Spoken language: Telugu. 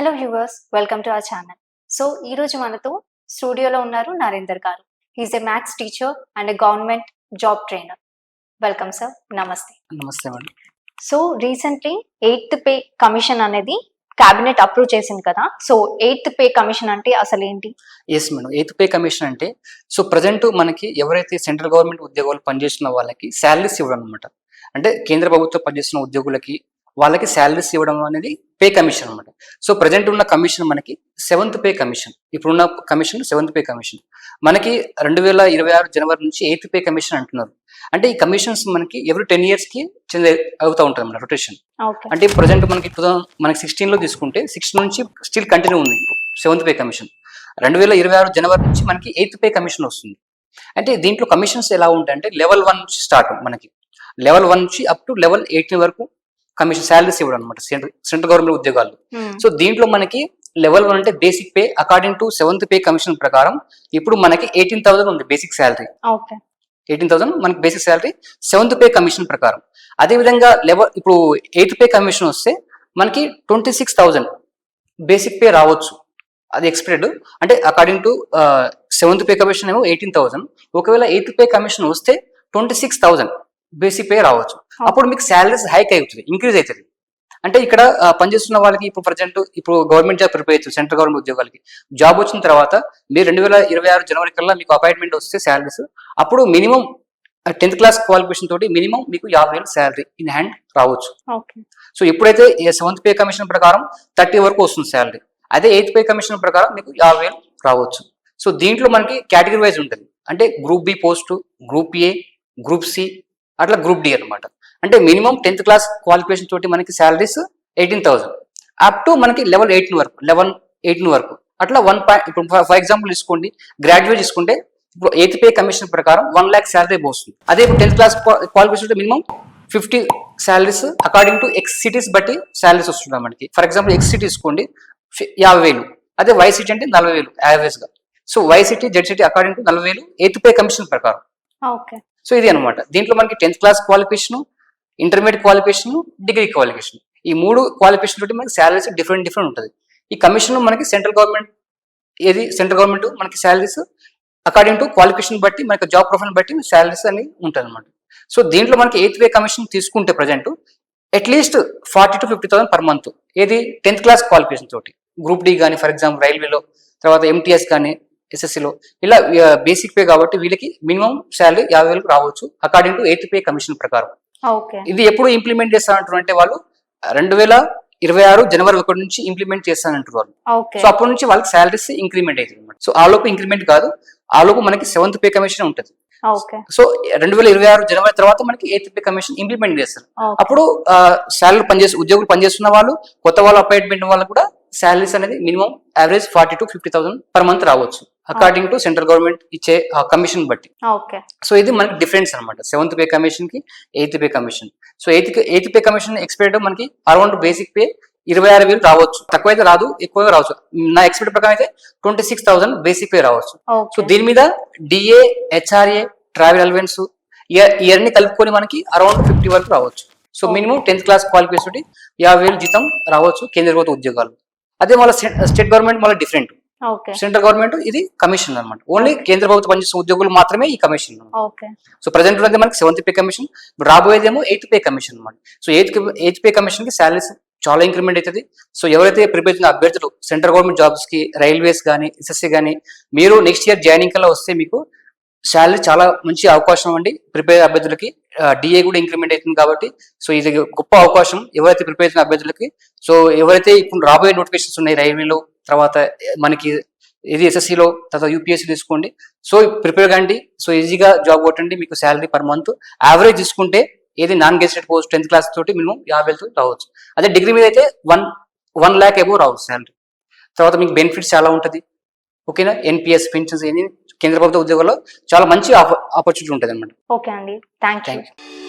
Hello viewers, welcome to our channel. So ఈరోజు మనతో స్టూడియోలో ఉన్నారు నరేందర్ గారు. He's a maths teacher and a government job trainer. Welcome sir, నమస్తే. నమస్తే madam. So recently 8th pay commission అనేది క్యాబినెట్ అప్రూవ్ చేసింది కదా. సో 8th పే కమిషన్ అంటే అసలు ఏంటి? Yes madam, 8th pay commission అంటే ప్రజెంట్ మనకి ఎవరైతే సెంట్రల్ గవర్నమెంట్ ఉద్యోగాలు పనిచేస్తున్న వాళ్ళకి శాలరీస్ ఇవ్వడం అనమాట. అంటే కేంద్ర ప్రభుత్వం పనిచేస్తున్న ఉద్యోగులకి వాళ్ళకి శాలరీస్ ఇవ్వడం అనేది పే కమిషన్ అనమాట. ప్రజెంట్ ఉన్న కమిషన్ మనకి 7th పే కమిషన్. ఇప్పుడున్న కమిషన్ 7th పే కమిషన్. మనకి 2026 జనవరి నుంచి 8th పే కమిషన్ అంటున్నారు. అంటే ఈ కమిషన్స్ మనకి ఎవరి 10 years కి చేంజ్ అవుతూ ఉంటుంది మన రొటేషన్. అంటే ప్రజెంట్ మనకి 2016 తీసుకుంటే 16 నుంచి స్టిల్ కంటిన్యూ ఉంది 7th పే కమిషన్. 2026 జనవరి నుంచి మనకి 8th పే కమిషన్ వస్తుంది. అంటే దీంట్లో కమిషన్స్ ఎలా ఉంటాయంటే లెవెల్ 1 నుంచి స్టార్ట్ మనకి. లెవెల్ 1 నుంచి అప్ టు లెవెల్ 18 వరకు కమిషన్ శాలరీస్ ఇవ్వడం అనమాట సెంట్రల్ గవర్నమెంట్ ఉద్యోగాలు. దీంట్లో మనకి లెవెల్ 1 అంటే basic pay. According to 7th pay commission ప్రకారం ఇప్పుడు మనకి 18,000 ఉంది బేసిక్ శాలరీ. 18,000 మనకి basic salary 7th pay commission ప్రకారం. అదే విధంగా ఇప్పుడు 8th పే కమిషన్ వస్తే మనకి 26,000 బేసిక్ పే రావచ్చు. అది ఎక్స్పెక్టెడ్. అంటే according to 7th pay commission ఏమో 18,000. ఒకవేళ 8th పే కమిషన్ వస్తే 26,000 బేసిక్ పే రావచ్చు. అప్పుడు మీకు శాలరీస్ హైక్ అవుతుంది, ఇంక్రీజ్ అవుతుంది. అంటే ఇక్కడ పనిచేస్తున్న వాళ్ళకి ఇప్పుడు గవర్నమెంట్ జాబ్ ప్రిపేర్ అవుతుంది. సెంట్రల్ గవర్నమెంట్ ఉద్యోగాలకి జాబ్ వచ్చిన తర్వాత మీరు 2026 జనవరి కల్లా మీకు అపాయింట్మెంట్ వస్తే శాలరీస్ అప్పుడు మినిమం 10th క్లాస్ క్వాలిఫికేషన్ తోటి మినిమం మీకు 50,000 శాలరీ ఇన్ హ్యాండ్ రావచ్చు. ఎప్పుడైతే 7th పే కమిషన్ ప్రకారం 30 వరకు వస్తుంది శాలరీ. అదే 8th పే కమిషన్ ప్రకారం మీకు 50,000 రావచ్చు. దీంట్లో మనకి కేటగిరీ వైజ్ ఉంటుంది. అంటే group B post, group A, group C, అట్లా గ్రూప్ డి అనమాట. అంటే మినిమం 10th క్లాస్ క్వాలిఫికేషన్ తోటి మనకి శాలరీస్ 18,000 అప్ టు మనకి లెవెల్ 18 వరకు అట్లా ఇప్పుడు ఫర్ ఎగ్జాంపుల్ తీసుకోండి, గ్రాడ్యుయేట్ తీసుకుంటే ఇప్పుడు 8th పే కమిషన్ ప్రకారం 1 lakh శాలరీ పోస్తుంది. అదే ఇప్పుడు 10th class qualification minimum 50 salaries according to X cities బట్టి శాలరీస్ వస్తున్నాయి మనకి. ఫర్ ఎగ్జాంపుల్ ఎక్స్ సిటీ తీసుకోండి 50,000. అదే వై సిటీ అంటే 40,000 యావరేజ్ గా. Y city, Z city according to 40,000 8th pay commission ప్రకారం. ఇది అనమాట. దీంట్లో మనకి 10th class qualification, intermediate qualification, degree qualification, ఈ 3 క్వాలిఫికేషన్ తోటి మనకి శాలరీస్ డిఫరెంట్ ఉంటుంది. ఈ కమిషన్ మనకి సెంట్రల్ గవర్నమెంట్ మనకి శాలరీస్ అకార్డింగ్ టు క్వాలిఫికేషన్ బట్టి మనకి జాబ్ ప్రొఫైల్ బట్టి శాలరీస్ అని ఉంటుంది అనమాట. దీంట్లో మనకి 8th పే కమిషన్ తీసుకుంటే present at least 40,000 to 50,000 per month. ఏది 10th క్లాస్ క్వాలిఫికేషన్ తోటి గ్రూప్ డి కానీ, ఫర్ ఎగ్జాంపుల్ రైల్వేలో, తర్వాత ఎంటీఎస్ కానీ, ఎస్ఎస్సిలో ఇలా బేసిక్ పే కాబట్టి వీళ్ళకి మినిమం శాలరీ 50,000 రావచ్చు according to 8th pay commission ప్రకారం. ఇది ఎప్పుడు ఇంప్లిమెంట్ చేస్తానంటారు అంటే వాళ్ళు 2026 జనవరి 1 నుంచి ఇంప్లిమెంట్ చేస్తానంటారు వాళ్ళు. అప్పటి నుంచి వాళ్ళకి శాలరీస్ ఇంక్రిమెంట్ అవుతుంది అనమాట. ఆ లోపు ఇంక్రిమెంట్ కాదు, ఆ లోపు మనకి 7th పే కమిషన్ ఉంటుంది. 2026 జనవరి తర్వాత మనకి 8th పే కమిషన్ ఇంప్లిమెంట్ చేస్తారు. అప్పుడు శాలరీ ఉద్యోగులు పనిచేస్తున్న వాళ్ళు, కొత్త వాళ్ళు అపాయింట్మెంట్ వాళ్ళు కూడా శాలరీస్ అనేది minimum average 40,000 to 50,000 per month రావచ్చు అకార్డింగ్ టు సెంట్రల్ గవర్నమెంట్ ఇచ్చే కమిషన్ బట్టి. ఇది మనకి డిఫరెన్స్ అనమాట 7th పే కమిషన్ కి 8th pay commission. 8th pay commission expect మనకి అరౌండ్ బేసిక్ పే 26,000 రావచ్చు. తక్కువైతే రాదు, ఎక్కువగా రావచ్చు. నా ఎక్స్పెక్ట్ ప్రకారం అయితే 26,000 బేసిక్ పే రావచ్చు. దీని మీద DA, HRA, travel allowance year ని కలుపుకొని మనకి అరౌండ్ 50 వరకు రావచ్చు. మినిమం 10th క్లాస్ క్వాలిఫికేషన్ 50,000 జీతం రావచ్చు కేంద్ర ప్రభుత్వ ఉద్యోగాలు. అదే మళ్ళీ స్టేట్ గవర్నమెంట్ మళ్ళీ డిఫరెంట్. సెంట్రల్ గవర్నమెంట్ ఇది కమిషన్ అనమాట. ఓన్లీ కేంద్ర ప్రభుత్వం పనిచేస్తున్న ఉద్యోగులు మాత్రమే ఈ కమిషన్. ప్రజెంట్ ఉన్నది మనకి 7th పే కమిషన్, రాబోయేదేమో 8th పే కమిషన్ అనమాట. 8th పే కమిషన్ కి శాలరీస్ చాలా ఇంక్రిమెంట్ అవుతుంది. ఎవరైతే ప్రిపేర్ చేసిన అభ్యర్థులు సెంట్రల్ గవర్నమెంట్ జాబ్స్ కి, రైల్వేస్ కానీ, ఎస్ఎస్సీ కానీ మీరు నెక్స్ట్ ఇయర్ జాయినింగ్ కల్లా వస్తే మీకు శాలరీ చాలా మంచి అవకాశం అండి. ప్రిపేర్ అభ్యర్థులకి డిఏ కూడా ఇంక్రిమెంట్ అవుతుంది కాబట్టి ఇది గొప్ప అవకాశం ఎవరైతే ప్రిపేర్ చేసిన అభ్యర్థులకి. ఎవరైతే ఇప్పుడు రాబోయే నోటిఫికేషన్స్ ఉన్నాయి రైల్వేలో, తర్వాత మనకి ఇది ఎస్ఎస్సీలో, తర్వాత యూపీఎస్సీ తీసుకోండి. ప్రిపేర్ కండి. ఈజీగా జాబ్ కొట్టండి. మీకు శాలరీ పర్ మంత్ యావరేజ్ తీసుకుంటే ఏది non gazetted post 10th class తోటి మినిమం 50,000 రావచ్చు. అదే డిగ్రీ మీద అయితే 1 lakh అబోవ్ రావచ్చు శాలరీ. తర్వాత మీకు బెనిఫిట్స్ చాలా ఉంటుంది. ఓకేనా, ఎన్పిఎస్, పెన్షన్స్, కేంద్ర ప్రభుత్వ ఉద్యోగాల్లో చాలా మంచి ఆపర్చునిటీ ఉంటుంది అనమాట. ఓకే అండి, థ్యాంక్ యూ.